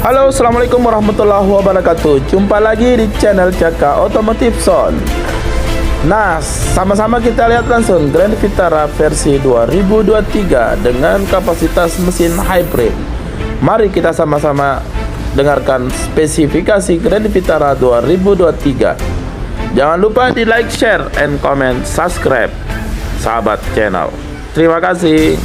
Halo, assalamualaikum warahmatullahi wabarakatuh. Jumpa lagi di channel Caka Otomotif Zone. Nah, sama-sama kita lihat langsung Grand Vitara versi 2023 dengan kapasitas mesin hybrid. Mari kita sama-sama dengarkan spesifikasi Grand Vitara 2023. Jangan lupa di like, share, and comment, subscribe sahabat channel. Terima kasih.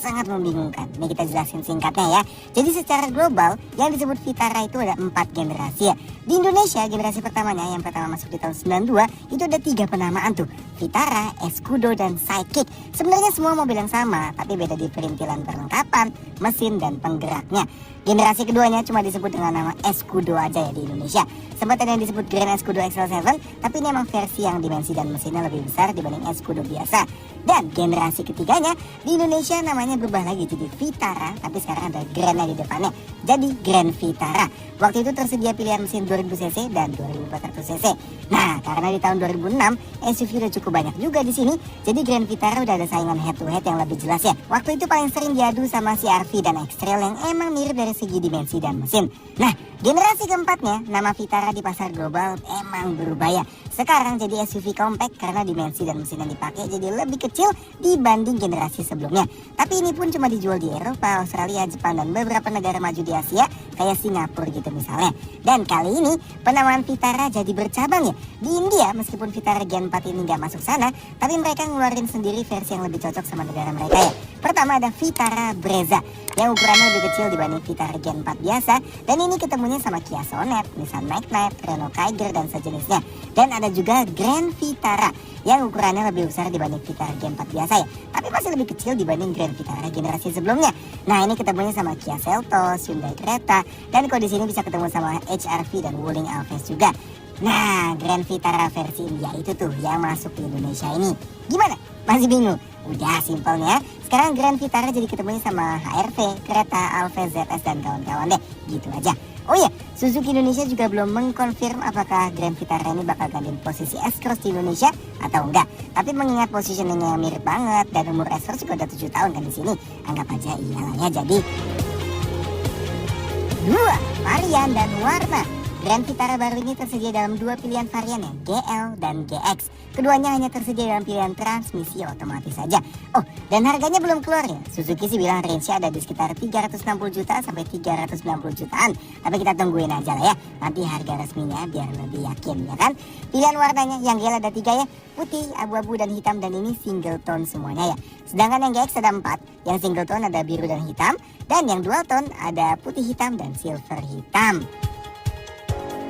Sangat membingungkan. Ini kita jelasin singkatnya ya. Jadi secara global yang disebut Vitara itu ada 4 generasi ya. Di Indonesia generasi pertamanya yang pertama masuk di tahun 92 itu ada 3 penamaan tuh. Vitara, Escudo, dan Sidekick. Sebenarnya semua mobil yang sama, tapi beda di perintilan perlengkapan, mesin, dan penggeraknya. Generasi keduanya cuma disebut dengan nama Escudo aja ya di Indonesia. Sempat ada yang disebut Grand Escudo XL7, tapi ini emang versi yang dimensi dan mesinnya lebih besar dibanding Escudo biasa. Dan generasi ketiganya di Indonesia namanya berubah lagi jadi Vitara, tapi sekarang ada Grand di depannya. Jadi Grand Vitara. Waktu itu tersedia pilihan mesin 2000cc dan 2400cc. Nah, karena di tahun 2006 SUV udah cukup banyak juga di sini, jadi Grand Vitara udah ada saingan head to head yang lebih jelas ya. Waktu itu paling sering diadu sama CR-V dan X-Trail yang emang mirip dari segi dimensi dan mesin. Nah, generasi keempatnya nama Vitara di pasar global emang berubah ya. Sekarang jadi SUV compact karena dimensi dan mesin yang dipakai jadi lebih kecil dibanding generasi sebelumnya. Tapi ini pun cuma dijual di Eropa, Australia, Jepang, dan beberapa negara maju di Asia kayak Singapura gitu misalnya. Dan kali ini penamaan Vitara jadi bercabang ya. Di India meskipun Vitara Gen 4 ini nggak masuk sana, tapi mereka ngeluarin sendiri versi yang lebih cocok sama negara mereka ya. Pertama ada Vitara Brezza yang ukurannya lebih kecil dibanding Vitara Gen 4 biasa, dan ini ketemunya sama Kia Sonet, Nissan Magnite, Renault Kiger, dan sejenisnya. Dan ada juga Grand Vitara yang ukurannya lebih besar dibanding Vitara Gen 4 biasa ya, tapi masih lebih kecil dibanding Grand Vitara generasi sebelumnya. Nah, ini ketemunya sama Kia Seltos, Hyundai Creta, dan kalau di sini bisa ketemu sama HR-V dan Wuling Alphard juga. Nah, Grand Vitara versi India itu tuh yang masuk di Indonesia ini. Gimana? Masih bingung? Udah simpelnya, sekarang Grand Vitara jadi ketemunya sama HR-V, Creta, Alphard, ZS, dan kawan-kawan deh. Gitu aja. Oh iya, Suzuki Indonesia juga belum mengkonfirm apakah Grand Vitara ini bakal gantiin posisi S-Cross di Indonesia atau enggak. Tapi mengingat positioningnya yang mirip banget dan umur S-Cross juga udah 7 tahun kan di sini, anggap aja iyalah ya. Jadi 2 varian dan warna. Grand Vitara baru ini tersedia dalam 2 pilihan varian ya, GL dan GX. Keduanya hanya tersedia dalam pilihan transmisi otomatis saja. Oh, dan harganya belum keluar ya. Suzuki sih bilang range-nya ada di sekitar 360 juta sampai 390 jutaan. Tapi kita tungguin aja lah ya. Nanti harga resminya biar lebih yakin ya kan. Pilihan warnanya yang GL ada 3 ya, putih, abu-abu, dan hitam, dan ini single tone semuanya ya. Sedangkan yang GX ada 4, yang single tone ada biru dan hitam, dan yang dual tone ada putih hitam dan silver hitam.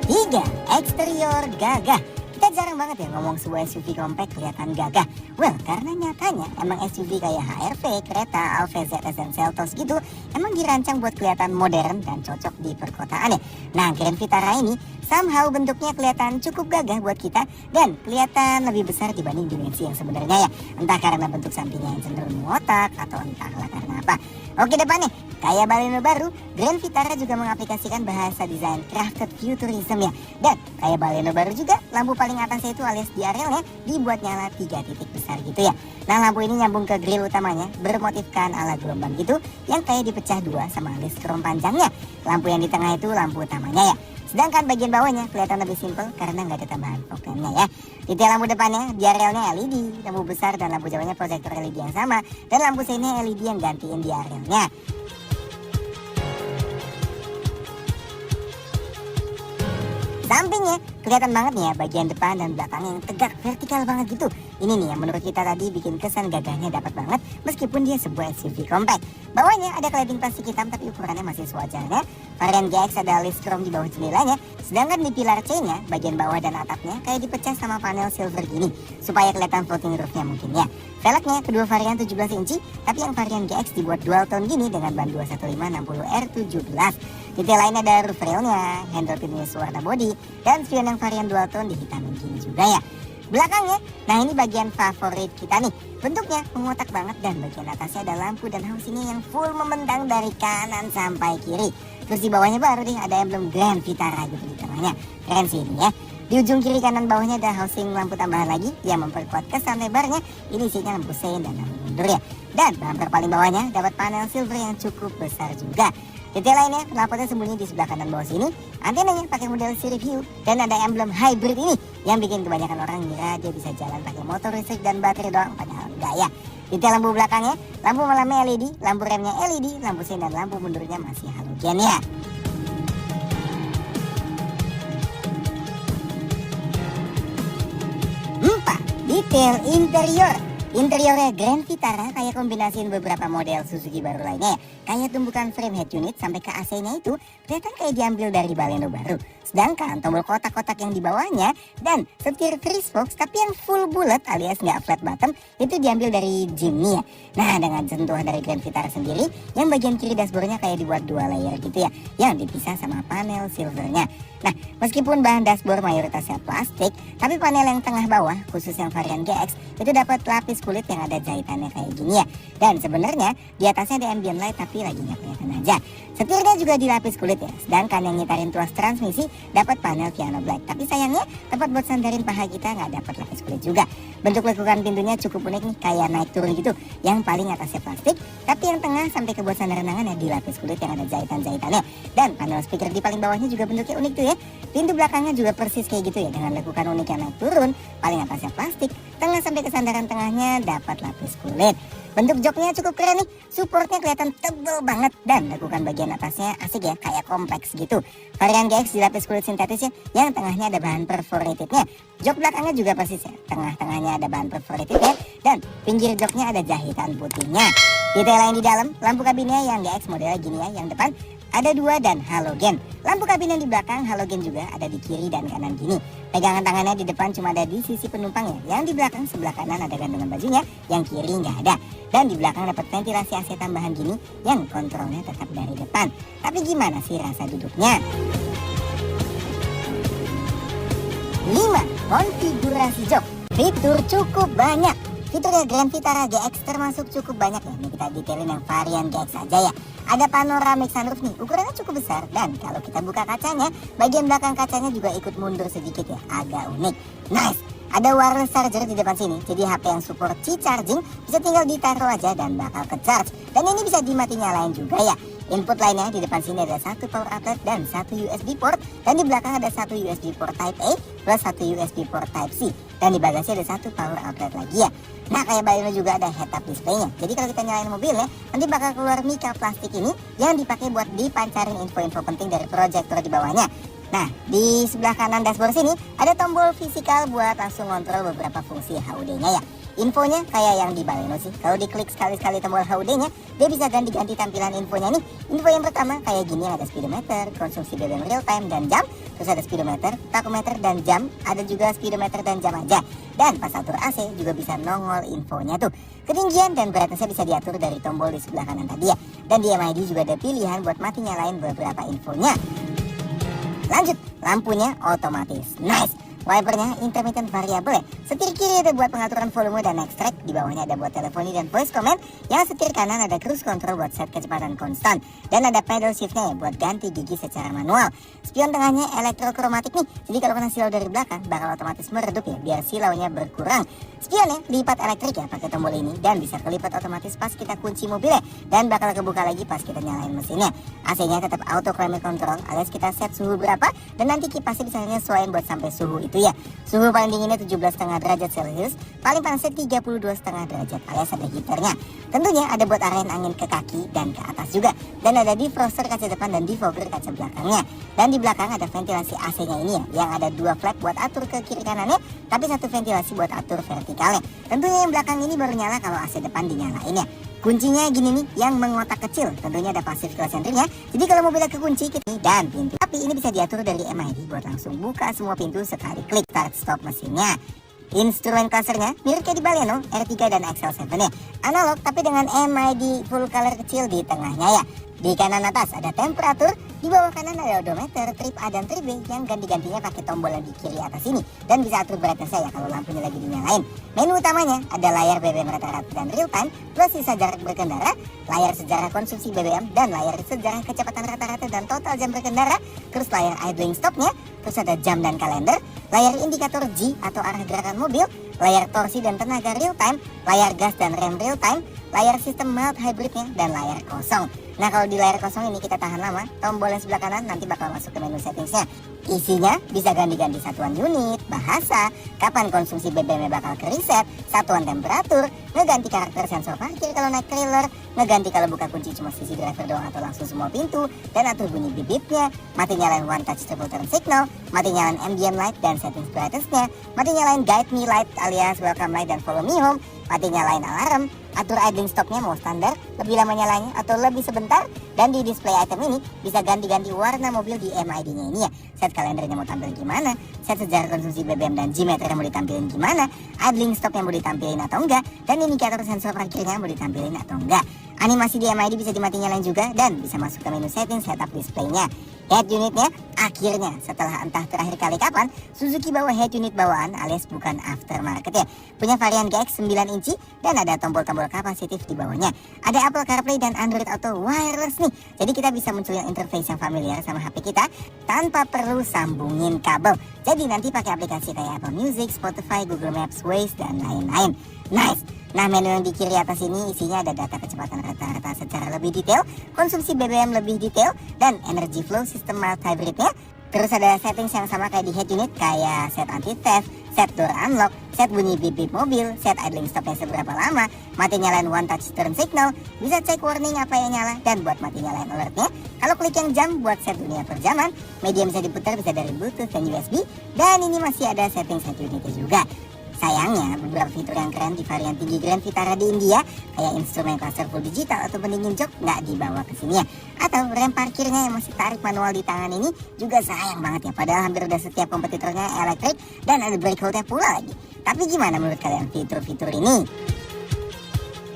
3. Eksterior gagah. Kita jarang banget ya ngomong sebuah SUV compact kelihatan gagah. Well, karena nyatanya emang SUV kayak HR-V, Creta, Alphard, ZS, dan Seltos gitu emang dirancang buat kelihatan modern dan cocok di perkotaan ya. Nah, Grand Vitara ini somehow bentuknya kelihatan cukup gagah buat kita dan kelihatan lebih besar dibanding dimensi yang sebenarnya ya. Entah karena bentuk sampingnya yang cenderung mengotak atau entahlah karena apa. Oke, depannya kayak baleno baru, Grand Vitara juga mengaplikasikan bahasa desain crafted futurism ya. Dan kayak baleno baru juga, lampu paling atasnya itu alias di arealnya dibuat nyala 3 titik besar gitu ya. Nah, lampu ini nyambung ke grill utamanya, bermotifkan ala gelombang gitu, yang kayak dipecah 2 sama alis krom panjangnya. Lampu yang di tengah itu lampu utamanya ya. Sedangkan bagian bawahnya kelihatan lebih simpel karena nggak ada tambahan fog lampnya ya. Detail lampu depannya di arealnya LED, lampu besar dan lampu jauhnya proyektor LED yang sama, dan lampu seinnya LED yang gantiin di arealnya. Sampingnya kelihatan banget nih ya, bagian depan dan belakang yang tegak vertikal banget gitu. Ini nih yang menurut kita tadi bikin kesan gagahnya dapat banget meskipun dia sebuah SUV compact. Bawahnya ada cladding plastik hitam tapi ukurannya masih sewajarnya. Varian GX ada list chrome di bawah jendelanya, sedangkan di pilar C-nya bagian bawah dan atapnya kayak dipecah sama panel silver gini supaya kelihatan floating roof-nya mungkin ya. Velgnya kedua varian 17 inci, tapi yang varian GX dibuat dual tone gini dengan ban 215/60R17. Detail lainnya ada roof railnya, handle finish warna body, dan spion yang varian dual tone dihitamin gini juga ya. Belakangnya, nah ini bagian favorit kita nih. Bentuknya mengotak banget dan bagian atasnya ada lampu dan housingnya yang full membentang dari kanan sampai kiri. Terus di bawahnya baru nih ada emblem Grand Vitara gitu di tengahnya. Keren sih ini ya. Di ujung kiri kanan bawahnya ada housing lampu tambahan lagi yang memperkuat kesan lebarnya. Ini isinya lampu sein dan lampu mundur ya. Dan bumper paling bawahnya dapat panel silver yang cukup besar juga. Detail lainnya, knalpotnya sembunyi di sebelah kanan bawah sini. Antenanya pakai model sirip hiu dan ada emblem hybrid ini yang bikin kebanyakan orang ngira dia bisa jalan pakai motor listrik dan baterai doang, padahal enggak ya. Detail lampu belakangnya, lampu malamnya LED, lampu remnya LED, lampu sein dan lampu mundurnya masih halogen ya. Detail interior. Interiornya Grand Vitara kayak kombinasiin beberapa model Suzuki baru lainnya ya. Kayak tumbukan frame head unit sampai ke AC-nya itu kelihatan kayak diambil dari Baleno baru. Sedangkan tombol kotak-kotak yang di bawahnya dan setir Freezebox tapi yang full bullet alias nggak flat bottom itu diambil dari Jimny ya. Nah, dengan sentuhan dari Grand Vitara sendiri yang bagian kiri dashboardnya kayak dibuat 2 layer gitu ya, yang dipisah sama panel silvernya. Nah, meskipun bahan dashboard mayoritasnya plastik, tapi panel yang tengah bawah, khusus yang varian GX, itu dapat lapis kulit yang ada jahitannya kayak gini ya. Dan sebenarnya di atasnya ada ambient light tapi lagi nggak kelihatan aja. Setirnya juga dilapis kulit ya, sedangkan yang nyitarin tuas transmisi dapat panel piano black. Tapi sayangnya tempat buat sandarin paha kita nggak dapat lapis kulit juga. Bentuk lekukan pintunya cukup unik nih, kayak naik turun gitu. Yang paling atasnya plastik, tapi yang tengah sampai ke buat sandaran tangan ya dilapis kulit yang ada jahitan-jahitannya. Dan panel speaker di paling bawahnya juga bentuknya unik tuh ya. Pintu belakangnya juga persis kayak gitu ya, dengan lekukan unik yang naik turun. Paling atasnya plastik, tengah sampai ke sandaran tengahnya dapat lapis kulit. Bentuk joknya cukup keren nih, supportnya kelihatan tebal banget dan lekukan bagian atasnya asik ya, kayak kompleks gitu. Varian GX dilapis kulit sintetis ya, yang tengahnya ada bahan perforatednya. Jok belakangnya juga persis ya, tengah-tengahnya ada bahan perforatednya dan pinggir joknya ada jahitan putihnya. Detail lain di dalam, lampu kabinnya yang GX modelnya gini ya, yang depan ada 2 dan halogen. Lampu kabin yang di belakang halogen juga ada di kiri dan kanan gini. Pegangan tangannya di depan cuma ada di sisi penumpangnya. Yang di belakang sebelah kanan ada gantungan bajunya, yang kiri nggak ada. Dan di belakang dapat ventilasi AC tambahan gini yang kontrolnya tetap dari depan. Tapi gimana sih rasa duduknya? 5. Konfigurasi jok. Fitur cukup banyak. Fiturnya Grand Vitara GX termasuk cukup banyak ya. Ini kita detailin yang varian GX aja ya. Ada panoramic sunroof nih, ukurannya cukup besar. Dan kalau kita buka kacanya, bagian belakang kacanya juga ikut mundur sedikit ya, agak unik. Nice. Ada wireless charger di depan sini, jadi HP yang support Qi-charging bisa tinggal ditaruh aja dan bakal ke-charge. Dan ini bisa dimati nyalain juga ya. Input lainnya di depan sini ada 1 power outlet dan 1 USB port. Dan di belakang ada 1 USB port Type A plus 1 USB port Type C. Dan di bagasi ada 1 power outlet lagi ya. Nah, kayak Baleno juga ada head-up displaynya. Jadi kalau kita nyalain mobilnya, nanti bakal keluar mika plastik ini yang dipakai buat dipancarin info-info penting dari proyektor di bawahnya. Nah, di sebelah kanan dashboard sini ada tombol fisikal buat langsung ngontrol beberapa fungsi HUD-nya ya. Infonya kayak yang di Baleno sih. Kalau diklik sekali-sekali tombol HUD-nya, dia bisa ganti-ganti tampilan infonya nih. Info yang pertama kayak gini, ada speedometer, konsumsi BBM real time dan jam. Terus ada speedometer, tachometer dan jam. Ada juga speedometer dan jam aja. Dan pas atur AC juga bisa nongol infonya tuh. Ketinggian dan brightness-nya bisa diatur dari tombol di sebelah kanan tadi ya. Dan di MID juga ada pilihan buat mati nyalain beberapa infonya. Lanjut, lampunya otomatis. Nice. Wipernya intermittent variable ya. Setir kiri ada buat pengaturan volume dan extract. Di bawahnya ada buat teleponi dan voice command. Yang setir kanan ada cruise control buat set kecepatan konstan. Dan ada pedal shiftnya ya buat ganti gigi secara manual. Spion tengahnya elektrokromatik nih. Jadi kalau kena silau dari belakang bakal otomatis meredup ya, biar silaunya berkurang. Spionnya lipat elektrik ya pakai tombol ini. Dan bisa kelipat otomatis pas kita kunci mobilnya. Dan bakal kebuka lagi pas kita nyalain mesinnya. AC-nya tetap auto climate control alias kita set suhu berapa. Dan nanti kipasnya bisa nyesuaiin buat sampai suhu itu ya. Suhu paling dinginnya 17,5 derajat Celcius, paling panasnya 32,5 derajat alias ada heaternya. Tentunya ada buat arahin angin ke kaki dan ke atas juga. Dan ada defroster kaca depan dan defogger kaca belakangnya. Dan di belakang ada ventilasi AC-nya ini ya, yang ada 2 flap buat atur ke kiri kanannya, tapi 1 ventilasi buat atur vertikalnya. Tentunya yang belakang ini baru nyala kalau AC depan dinyalain ya. Kuncinya gini nih, yang mengotak kecil. Tentunya ada passive close entry-nya. Jadi kalau mobilnya kekunci dan pintu. Tapi ini bisa diatur dari MID buat langsung buka semua pintu sekali klik start stop mesinnya. Instrumen clusternya mirip kayak di Baleno, R3 dan XL7 ya. Analog tapi dengan MID full color kecil di tengahnya ya. Di kanan atas ada temperatur, di bawah kanan ada odometer, trip A dan trip B yang ganti-gantinya pakai tombol yang di kiri atas ini. Dan bisa atur brightness ya kalau lampunya lagi dinyalain. Menu utamanya ada layar BBM rata-rata dan real time, plus sisa jarak berkendara, layar sejarah konsumsi BBM, dan layar sejarah kecepatan rata-rata dan total jam berkendara, terus layar idling stopnya, terus ada jam dan kalender, layar indikator G atau arah gerakan mobil, layar torsi dan tenaga real time, layar gas dan rem real time, layar sistem mild hybridnya, dan layar kosong. Nah kalau di layar kosong ini kita tahan lama, tombol yang sebelah kanan nanti bakal masuk ke menu settingsnya. Isinya bisa ganti-ganti satuan unit, bahasa, kapan konsumsi BBM bakal ke reset, satuan temperatur, ngeganti karakter sensor parkir kalau naik trailer, ngeganti kalau buka kunci cuma sisi driver doang atau langsung semua pintu, dan atur bunyi bip-bipnya, mati nyalain one touch triple turn signal, mati nyalain ambient light dan settings brightness-nya, mati nyalain guide me light alias welcome light dan follow me home, mati nyalain alarm, atur idling stopnya mau standar, lebih lama nyalanya atau lebih sebentar, dan di display item ini bisa ganti-ganti warna mobil di MID-nya ini ya. Set kalendernya mau tampil gimana, set sejarah konsumsi BBM dan Gmeter mau ditampilin gimana, idling stopnya mau ditampilin atau enggak, dan indikator sensor parkirnya mau ditampilin atau enggak. Animasi di MID bisa dimati nyalain juga dan bisa masuk ke menu setting setup displaynya. Head unitnya akhirnya setelah entah terakhir kali kapan Suzuki bawa head unit bawaan alias bukan aftermarket ya. Punya varian GX 9 inci dan ada tombol-tombol kapasitif di bawahnya. Ada Apple CarPlay dan Android Auto wireless nih. Jadi kita bisa munculin interface yang familiar sama HP kita tanpa perlu sambungin kabel. Jadi nanti pakai aplikasi kayak Apple Music, Spotify, Google Maps, Waze dan lain-lain. Nice. Nah menu yang di kiri atas ini isinya ada data kecepatan rata-rata secara lebih detail, konsumsi BBM lebih detail, dan energy flow sistem mild hybridnya. Terus ada settings yang sama kayak di head unit kayak set anti theft, set door unlock, set bunyi bip-bip mobil, set idling stopnya seberapa lama, mati nyalain one touch turn signal, bisa cek warning apa yang nyala, dan buat mati nyalain alertnya, kalau klik yang jam buat set dunia perjaman, media bisa diputar bisa dari Bluetooth dan USB, dan ini masih ada settings head unitnya juga. Sayangnya beberapa fitur yang keren di varian tinggi Grand Vitara di India kayak instrumen cluster full digital atau pendingin jok nggak dibawa ke sini ya. Atau rem parkirnya yang masih tarik manual di tangan ini juga sayang banget ya. Padahal hampir udah setiap kompetitornya elektrik dan ada brake hold-nya pula lagi. Tapi gimana menurut kalian fitur-fitur ini?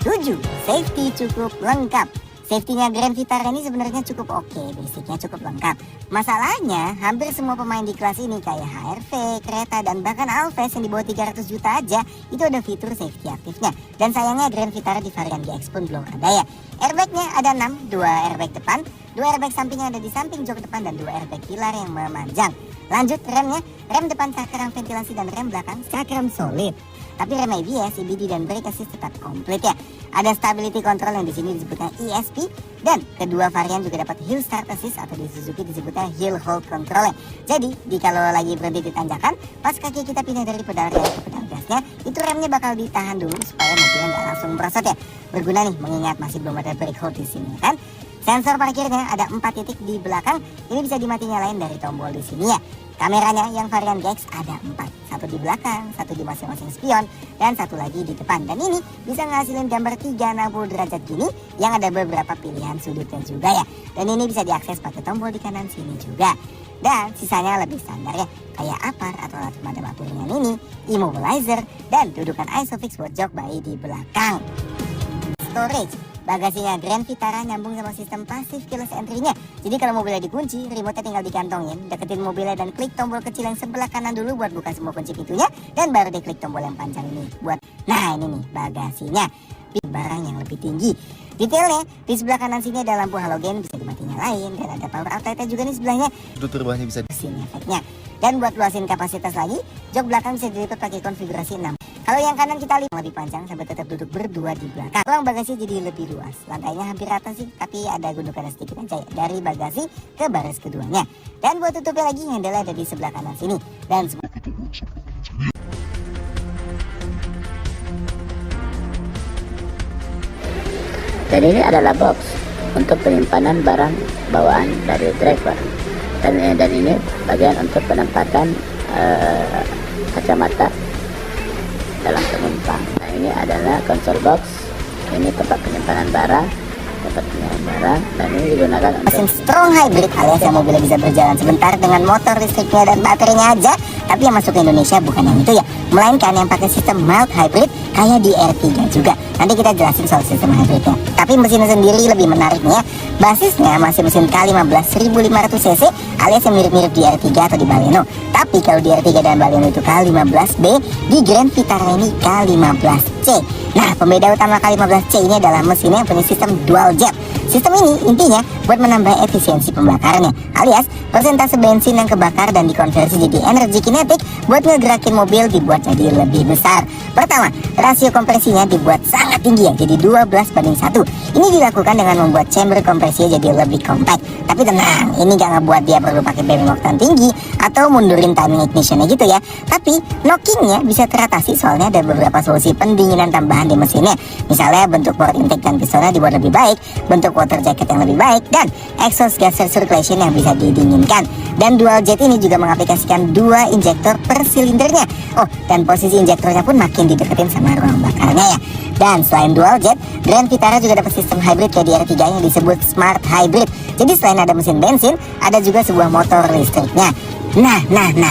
7. Safety cukup lengkap. Safety-nya Grand Vitara ini sebenarnya cukup oke, basicnya cukup lengkap. Masalahnya, hampir semua pemain di kelas ini kayak HRV, Creta, dan bahkan Alves yang di bawah 300 juta aja, itu ada fitur safety aktifnya. Dan sayangnya Grand Vitara di varian GX pun belum ada ya. Airbagnya ada 6, 2 airbag depan, 2 airbag sampingnya ada di samping jok depan, dan 2 airbag pilar yang memanjang. Lanjut remnya, rem depan cakram ventilasi dan rem belakang cakram solid. Tapi rem ABS, CBD dan brake assist tetap komplit ya. Ada stability control yang di sini disebutnya ESP, dan kedua varian juga dapat hill start assist atau di Suzuki disebutnya hill hold control. Jadi kalau lagi berhenti di tanjakan, pas kaki kita pindah dari pedal rem ke pedal gasnya, itu remnya bakal ditahan dulu supaya mobilnya nggak langsung merosot ya. Berguna nih mengingat masih belum ada brake hold di sini kan. Sensor parkirnya ada 4 titik di belakang, ini bisa dimati nyalain dari tombol di sini ya. Kameranya yang varian GX ada 4, satu di belakang, satu di masing-masing spion, dan satu lagi di depan. Dan ini bisa ngasilin gambar 360 derajat gini yang ada beberapa pilihan sudutnya juga ya. Dan ini bisa diakses pakai tombol di kanan sini juga. Dan sisanya lebih standar ya, kayak apar atau alat pemadam api ringan ini, immobilizer, dan dudukan isofix buat jok bayi di belakang. Storage. Bagasinya Grand Vitara nyambung sama sistem pasif keyless entry-nya. Jadi kalau mobilnya dikunci, remote-nya tinggal dikantongin, deketin mobilnya dan klik tombol kecil yang sebelah kanan dulu buat buka semua kunci pintunya, dan baru diklik tombol yang panjang ini buat, nah ini nih bagasinya, barang yang lebih tinggi. Detailnya, di sebelah kanan sini ada lampu halogen bisa dimati nyalain, dan ada power outlet-nya juga nih sebelahnya. Tutur bawahnya bisa sini efeknya. Dan buat luasin kapasitas lagi, jok belakang bisa dilipat pakai konfigurasi 6. Kalau yang kanan kita lihat lebih panjang sampai tetap duduk berdua di belakang. Ruang bagasi jadi lebih luas. Lantainya hampir rata sih, tapi ada gundukan sedikit aja ya, dari bagasi ke baris keduanya. Dan buat tutupnya lagi, handle ada di sebelah kanan sini. Dan semua dan ini adalah box untuk penyimpanan barang bawaan dari driver. Dan ini bagian untuk penempatan kacamata dalam penumpang. Nah ini adalah console box, ini tempat penyimpanan barang, dan ini digunakan mesin strong hybrid alias yang mobilnya bisa berjalan sebentar dengan motor listriknya dan baterainya aja. Tapi yang masuk ke Indonesia bukan yang itu ya, melainkan yang pakai sistem mild hybrid kayak di R3 juga. Nanti kita jelasin soal sistem hybridnya. Tapi mesinnya sendiri lebih menarik nih ya. Basisnya masih mesin K15 1500 cc alias yang mirip-mirip di R3 atau di Baleno. Tapi kalau di R3 dan Baleno itu K15B, di Grand Vitara ini K15C. Nah, pembeda utama K15C ini adalah mesinnya yang punya sistem dual jet. Sistem ini intinya buat menambah efisiensi pembakarannya, alias persentase bensin yang kebakar dan dikonversi jadi energi kinetik buat ngegerakin mobil dibuat jadi lebih besar. Pertama, rasio kompresinya dibuat sangat tinggi ya, jadi 12:1. Ini dilakukan dengan membuat chamber kompresinya jadi lebih compact. Tapi tenang, ini gak ngebuat dia perlu pakai BBM oktan tinggi atau mundurin timing ignitionnya gitu ya. Tapi knockingnya bisa teratasi soalnya ada beberapa solusi pendinginan tambahan di mesinnya. Misalnya bentuk port intake dan pistonnya dibuat lebih baik, bentuk water jacket yang lebih baik, dan exhaust gas circulation yang bisa didinginkan. Dan dual jet ini juga mengaplikasikan 2 injektor per silindernya. Oh, dan posisi injektornya pun makin dideketin sama ruang bakarnya ya. Dan selain dual jet, Grand Vitara juga dapat sistem hybrid kayak di R3 yang disebut Smart Hybrid. Jadi selain ada mesin bensin, ada juga sebuah motor listriknya. Nah,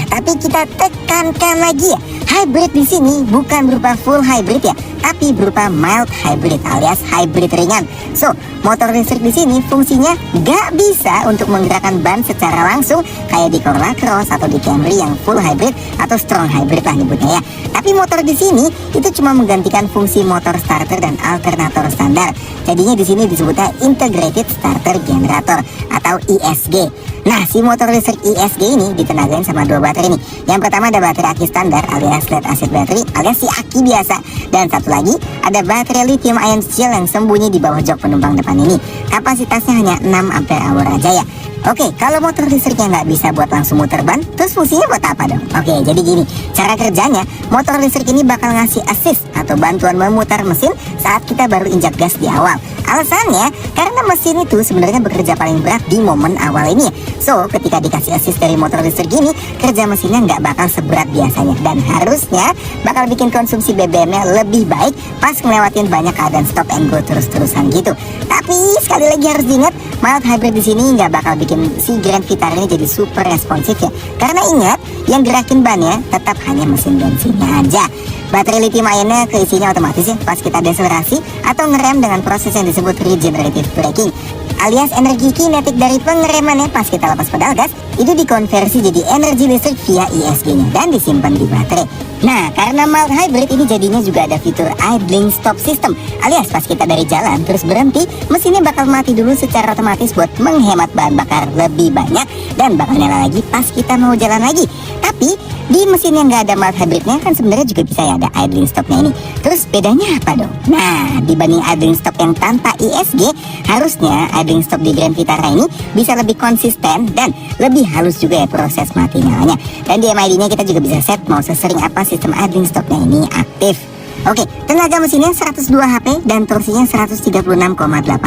tapi kita tekankan lagi ya, hybrid di sini bukan berupa full hybrid ya, tapi berupa mild hybrid alias hybrid ringan. So, motor listrik di sini fungsinya gak bisa untuk menggerakkan ban secara langsung kayak di Corolla Cross atau di Camry yang full hybrid atau strong hybrid lah nyebutnya ya. Tapi motor di sini itu cuma menggantikan fungsi motor starter dan alternator standar. Jadinya di sini disebutnya Integrated Starter Generator atau ISG. Nah, si motor listrik ISG ini ditenagain sama 2 baterai nih. Yang pertama ada baterai aki standar alias lead acid battery alias si aki biasa. Dan satu lagi ada baterai lithium ion cell yang sembunyi di bawah jok penumpang depan ini. Kapasitasnya hanya 6 ampere hour aja ya. Oke, kalau motor listriknya nggak bisa buat langsung muter ban, terus fungsinya buat apa dong? Oke, jadi gini, cara kerjanya, motor listrik ini bakal ngasih assist atau bantuan memutar mesin saat kita baru injak gas di awal. Alasannya, karena mesin itu sebenarnya bekerja paling berat di momen awal ini. So, ketika dikasih assist dari motor listrik ini, kerja mesinnya nggak bakal seberat biasanya. Dan harusnya bakal bikin konsumsi BBM-nya lebih baik pas ngelewatin banyak keadaan stop and go terus-terusan gitu. Tapi sekali lagi harus diingat, mild hybrid di sini nggak bakal bikin si Grand Vitara ini jadi super responsif ya. Karena ingat, yang gerakin bannya tetap hanya mesin bensinnya aja. Baterai lithium ionnya keisinya otomatis ya pas kita deselerasi atau ngerem dengan proses yang disebut regenerative braking, alias energi kinetik dari pengeremannya pas kita lepas pedal gas itu dikonversi jadi energi listrik via ISG-nya dan disimpan di baterai. Nah, karena mild hybrid ini jadinya juga ada fitur idling stop system, alias pas kita dari jalan terus berhenti, mesinnya bakal mati dulu secara otomatis buat menghemat bahan bakar lebih banyak dan bakal nyala lagi pas kita mau jalan lagi. Tapi di mesin yang nggak ada mild hybridnya kan sebenarnya juga bisa ya ada idling stopnya ini. Terus bedanya apa dong? Nah, dibanding idling stop yang tanpa ISG, harusnya idling stop di Grand Vitara ini bisa lebih konsisten dan lebih halus juga ya proses mati nyalanya. Dan di MID-nya kita juga bisa set mau sesering apa sistem idling stopnya ini aktif. Oke, tenaga mesinnya 102 HP dan torsinya 136,8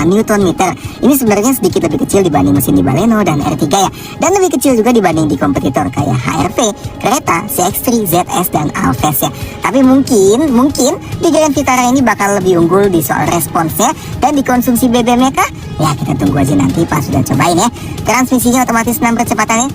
Nm. Ini sebenarnya sedikit lebih kecil dibanding mesin di Baleno dan R3 ya. Dan lebih kecil juga dibanding di kompetitor kayak HRV, Creta, CX-3, ZS, dan Alves ya. Tapi mungkin di Grand Vitara ini bakal lebih unggul di soal responsnya dan dikonsumsi BBM-nya kah? Ya kita tunggu aja nanti pas sudah cobain ya. Transmisinya otomatis 6 percepatan ya.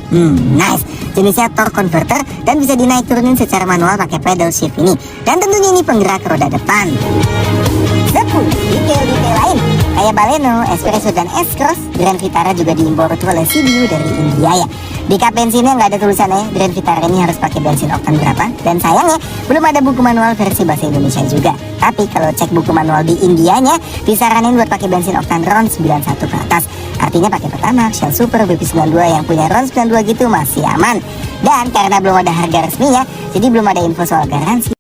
Nice. Jenisnya torque converter dan bisa dinaik turunin secara manual pakai pedal shift ini. Dan tentunya ini penggerak roda depan. 10 detail-detail lain kayak Baleno, Espresso, dan S-Cross, Grand Vitara juga diimpor oleh CBU dari India ya. Di kap bensinnya nggak ada tulisannya Grand Vitara ini harus pakai bensin oktan berapa. Dan sayangnya belum ada buku manual versi bahasa Indonesia juga. Tapi kalau cek buku manual di Indianya disaranin buat pakai bensin oktan RON 91 ke atas. Artinya pakai Pertamax, Shell Super, BP92 yang punya RON 92 gitu masih aman. Dan karena belum ada harga resminya, jadi belum ada info soal garansi.